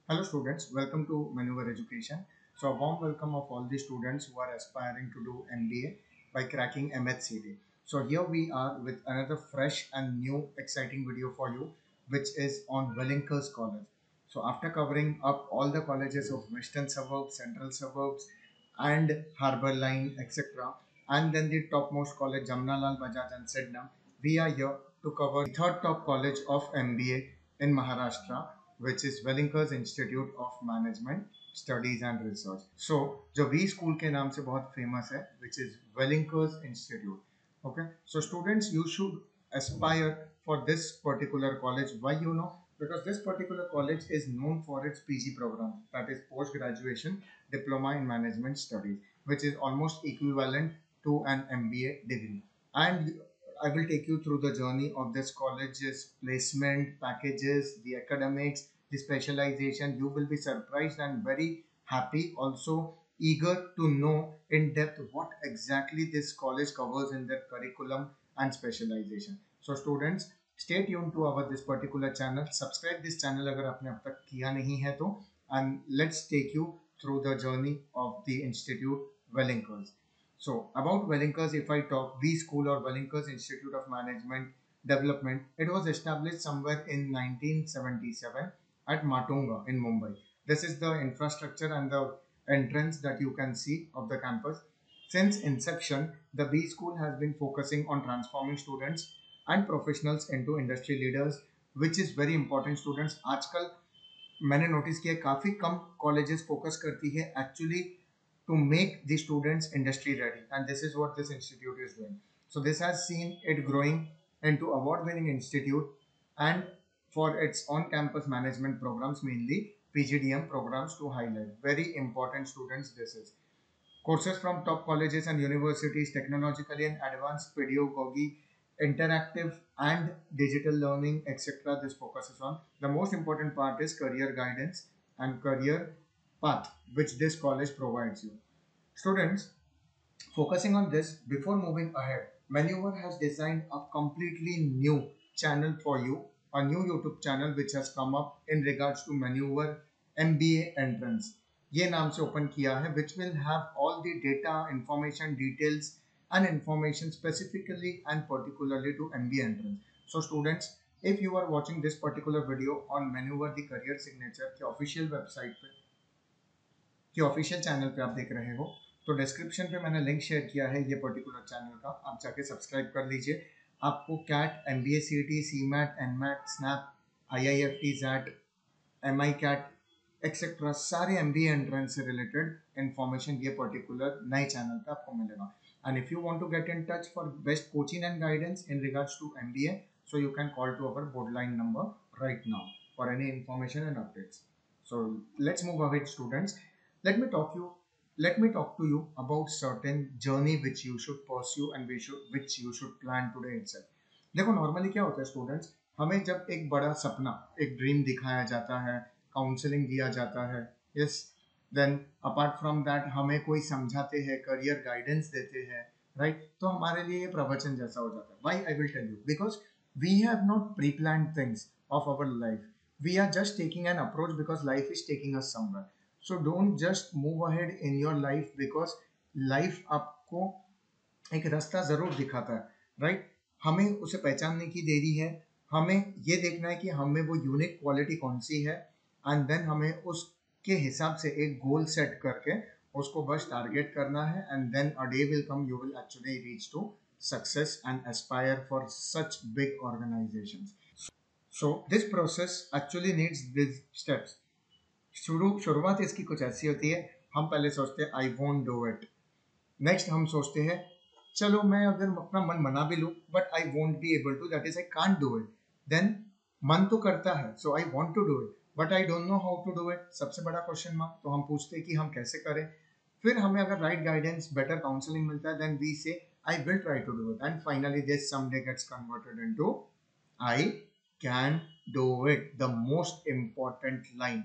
Hello students, welcome to Maneuver Education. So a warm welcome of all the students who are aspiring to do MBA by cracking MHCD. So here we are with another fresh and new exciting video for you, which is on Wellinkers College. So after covering up all the colleges of Western Suburbs, Central Suburbs and Harbour Line, etc. and then the topmost college Jamnalal Bajaj and Sydenham, we are here to cover the third top college of MBA in Maharashtra, which is Wellinkers Institute of Management Studies and Research. So जो V school के नाम से बहुत famous है, which is Wellinkers Institute. Okay, so students, you should aspire for this particular college. Why you know? Because this particular college is known for its PG program, that is post graduation diploma in management studies, which is almost equivalent to an MBA degree. And I will take you through the journey of this college's placement, packages, the academics, the specialization. You will be surprised and very happy, also eager to know in depth what exactly this college covers in their curriculum and specialization. So students, stay tuned to our this particular channel. Subscribe this channel अगर आपने अब तक किया नहीं है तो, and let's take you through the journey of the Institute Wellinkers. So about Wellinkers, if I talk, V School or Wellinkers Institute of Management Development, it was established somewhere in 1977 at Matunga in Mumbai. This is the infrastructure and the entrance that you can see of the campus. Since inception, the B School has been focusing on transforming students and professionals into industry leaders, which is very important. Students, आजकल मैंने notice किया काफ़ी कम colleges focus करती है actually to make the students industry ready, and this is what this institute is doing. So this has seen it growing into award winning institute, and for its on campus management programs, mainly PGDM programs, to highlight very important students. This is courses from top colleges and universities, technologically and advanced pedagogy, interactive and digital learning, etc. This focuses on. The most important part is career guidance and career path, which this college provides you. Students, focusing on this, before moving ahead, Maneuver has designed a completely new channel for you, a new YouTube channel which has come up in regards to Maneuver MBA entrance. ये नाम से open किया है, which will have all the data, information, details and information specifically and particularly to MBA entrance. So students, if you are watching this particular video on Maneuver the Career Signature के official website पे, कि official channel पे आप देख रहे हो, तो description पे मैंने लिंक शेयर किया है ये पर्टिकुलर चैनल का, आप जाके सब्सक्राइब कर लीजिए. आपको CAT, MBA, CET, CMAT, NMAT, SNAP, IIFT, XAT, MICAT etcetera सारे एमबीए एंट्रेंस से रिलेटेड इंफॉर्मेशन ये पर्टिकुलर नए चैनल पे आपको मिलेगा. And if you want to get in touch for best coaching and guidance in regards to MBA, so you can call to our borderline number right now for any information and updates. So let's move ahead students. let me talk you Let me talk to you about certain journey which you should pursue and which you should plan today itself. देखो normally क्या होता है students, हमें जब एक बड़ा सपना, एक ड्रीम दिखाया जाता है, काउंसलिंग दिया जाता है, yes, then apart from that हमें कोई समझाते हैं, करियर गाइडेंस देते हैं, राइट, तो हमारे लिए ये प्रवचन जैसा हो जाता है. Why I will tell you, because we have not pre planned things of our life. We are just taking an approach because life is taking us somewhere. So don't just move ahead in your life because life आपको एक रास्ता जरूर दिखाता है, right. हमें उसे पहचानने की देरी है, हमें ये देखना है कि हमें वो यूनिक क्वालिटी कौन सी है, एंड देन हमें उसके हिसाब से एक गोल सेट करके उसको बस टारगेट करना है, and then a day will come, you will actually reach to success and aspire for such big organisations. So this process actually needs this steps. शुरुआत इसकी कुछ ऐसी होती है, हम पहले सोचते हैं I won't do it. Next हम सोचते हैं चलो मैं अगर अपना मन मना भी लूँ but I won't be able to, that is I can't do it. देन मन तो करता है, so I want to do it but I don't know how to do it. सबसे बड़ा क्वेश्चन मार्क. तो हम पूछते हैं कि हम कैसे करें. फिर हमें अगर राइट गाइडेंस, बेटर काउंसलिंग मिलता है, then we say I will try to do it, and finally this someday gets converted into I can do it. The most important line,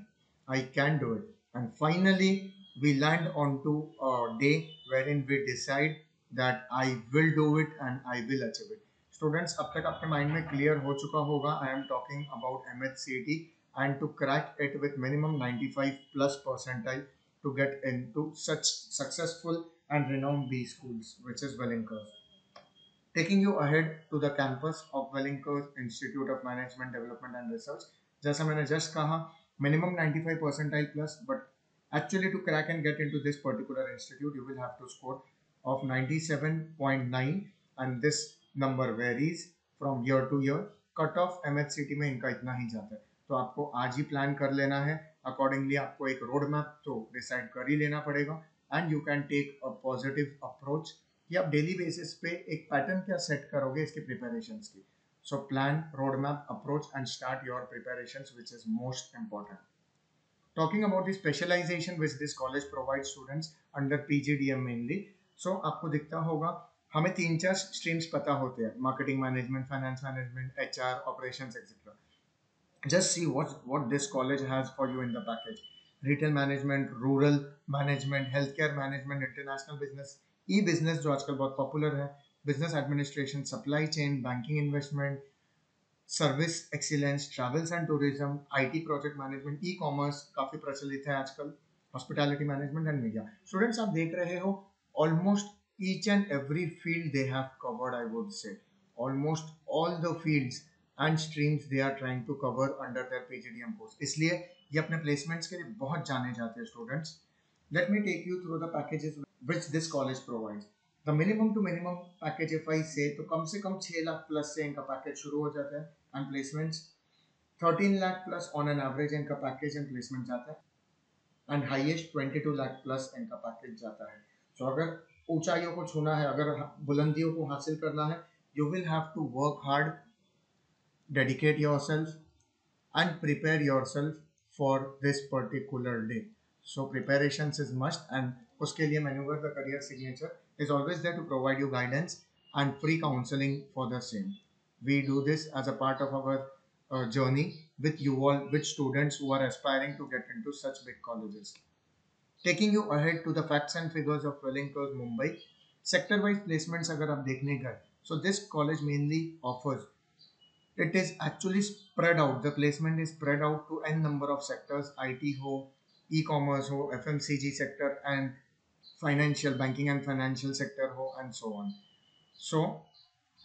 I can do it. And finally we land onto a day wherein we decide that I will do it and I will achieve it. Students, अब तक आपके mind में clear हो चुका होगा, I am talking about MHCT and to crack it with minimum 95 plus percentile to get into such successful and renowned B schools, which is Wellinger. Taking you ahead to the campus of Wellinger Institute of Management Development and Research. जैसा मैंने just कहा, minimum 95 percentile plus, but actually to crack and get into this particular institute, you will have to score of 97.9, and this number varies from year to year. Cut off MHCT में इनका इतना ही जाता है, तो आपको आज ही plan कर लेना है. अकॉर्डिंगली आपको एक रोड मैप तो डिसाइड कर ही लेना पड़ेगा, and you can take a positive approach कि आप डेली बेसिस पे एक पैटर्न क्या सेट करोगे इसके प्रिपरेशंस की. So plan, road map, approach and start your preparations, which is most important. Talking about the specialization which this college provides students under PGDM mainly. So आपको दिखता होगा हमें 3-4 स्ट्रीम्स पता होते हैं, marketing management, finance management, HR, operations etcetera. Just see what this college has for you in the package. Retail management, rural management, healthcare management, international business, e-business जो आजकल बहुत पॉपुलर है, business administration, supply chain, banking, investment, service excellence, travels and tourism, IT project management, e commerce काफ़ी प्रचलित है आजकल, hospitality management and media. Students आप देख रहे हो almost each and every field they have covered. I would say almost all the fields and streams they are trying to cover under their PGDM course. इसलिए ये अपने placements के लिए बहुत जाने जाते हैं students. Let me take you through the packages which this college provides. The minimum to minimum package if I say, तो कम से कम 6 लाख प्लस से इनका पैकेज शुरू हो जाता है, and placements 13 lakh plus on an average इनका पैकेज एंड प्लेसमेंट जाता है, एंड हाईएस्ट 22 लाख प्लस इनका पैकेज जाता है. सो अगर ऊंचाइयों को छूना है, अगर बुलंदियों को हासिल करना है, you will have to work hard, dedicate yourself and prepare yourself for this particular day. So preparations is must, and uske liye Maneuver the career signature is always there to provide you guidance and free counseling for the same. We do this as a part of our journey with you all, with students who are aspiring to get into such big colleges. Taking you ahead to the facts and figures of Wellinger Mumbai. Sector wise placements agar aap dekhne gaye, so this college mainly offers, it is actually spread out. The placement is spread out to n number of sectors, IT ho, e-commerce ho, FMCG sector, and financial banking and financial sector ho, and so on. So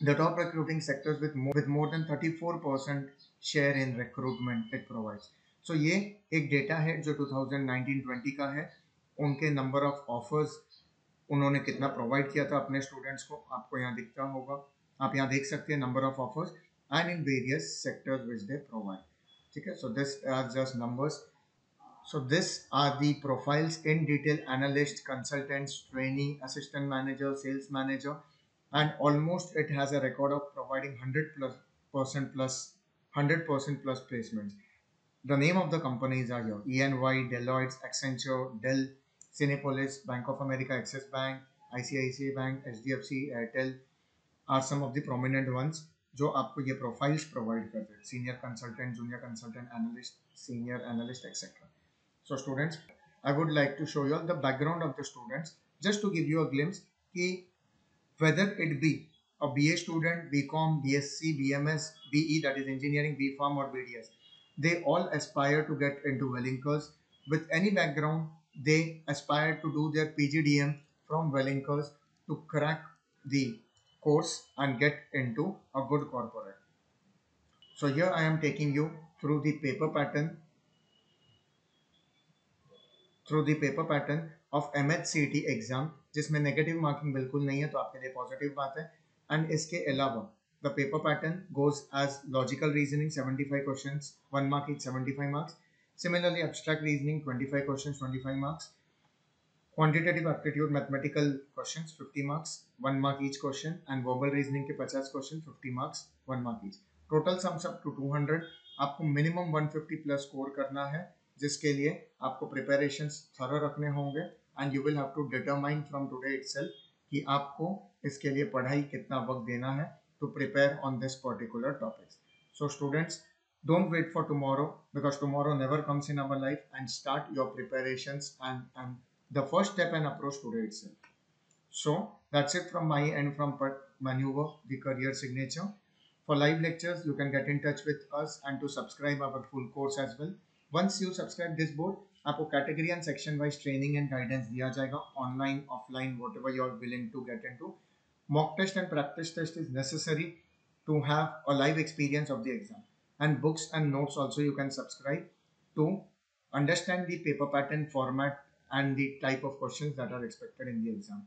the top recruiting sectors with more than 34% share in recruitment it provides. So ये एक data है जो 2019-20 का है. उनके number of offers उन्होंने कितना provide किया था अपने स्टूडेंट्स को, आपको यहाँ दिखता होगा. आप यहाँ देख सकते हैं number of offers and in various sectors which they provide. Okay, so this are just numbers. So this are the profiles in detail: analyst, consultants, trainee, assistant manager, sales manager, and almost it has a record of providing 100% plus placements. The name of the companies are here: EY, Deloitte, Accenture, Dell, Cinepolis, Bank of America, Axis Bank, ICICI Bank, HDFC, Airtel are some of the prominent ones जो आपको ये profiles provide करते हैं: senior consultant, junior consultant, analyst, senior analyst etcetera. So students, I would like to show you the background of the students just to give you a glimpse कि whether it be a BA student, BCom, BSc, BMS, BE, that is engineering, BPharm or BDS, they all aspire to get into Wellingers. With any background, they aspire to do their PGDM from Wellingers to crack the course and get into a good corporate. So here I am taking you through the paper pattern of MHCT exam, जिसमें negative marking बिल्कुल नहीं है, तो आपके लिए positive बात है. And इसके अलावा the paper pattern goes as logical reasoning 75 questions, 1 mark each, 75 marks. Similarly abstract reasoning 25 questions, 25 marks. Quantitative aptitude mathematical questions 50 marks, 1 mark each question. And verbal reasoning के 50 question, 50 marks, 1 mark each. Total sums up to 200. आपको minimum 150 plus score करना है, जिसके लिए आपको preparations thorough रखने होंगे, and you will have to determine from today itself कि आपको इसके लिए पढ़ाई कितना वक्त देना है to prepare on this particular topics. So students, don't wait for tomorrow, because tomorrow never comes in our life, and start your preparations and the first step and approach today itself. So that's it from my end from Maneuver the career signature. For live lectures, you can get in touch with us and to subscribe our full course as well. Once you subscribe this board, आपको category and section wise training and guidance दिया जाएगा, online, offline, whatever you are willing to get into. Mock test and practice test is necessary to have a live experience of the exam. And books and notes also you can subscribe to understand the paper pattern format and the type of questions that are expected in the exam.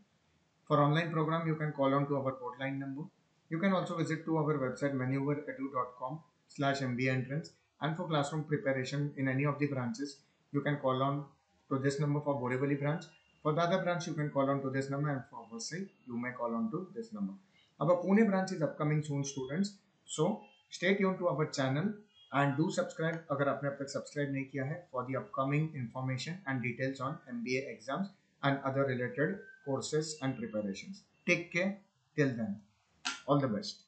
For online program, you can call on to our hotline number. You can also visit to our website manuveredu.com/MBA entrance. And for classroom preparation in any of the branches, you can call on to this number for Borivali branch. For the other branch, you can call on to this number, and for Vasai, you may call on to this number. Our Pune branch is upcoming soon, students. So stay tuned to our channel and do subscribe अगर आपने अब तक subscribe नहीं किया है for the upcoming information and details on MBA exams and other related courses and preparations. Take care till then. All the best.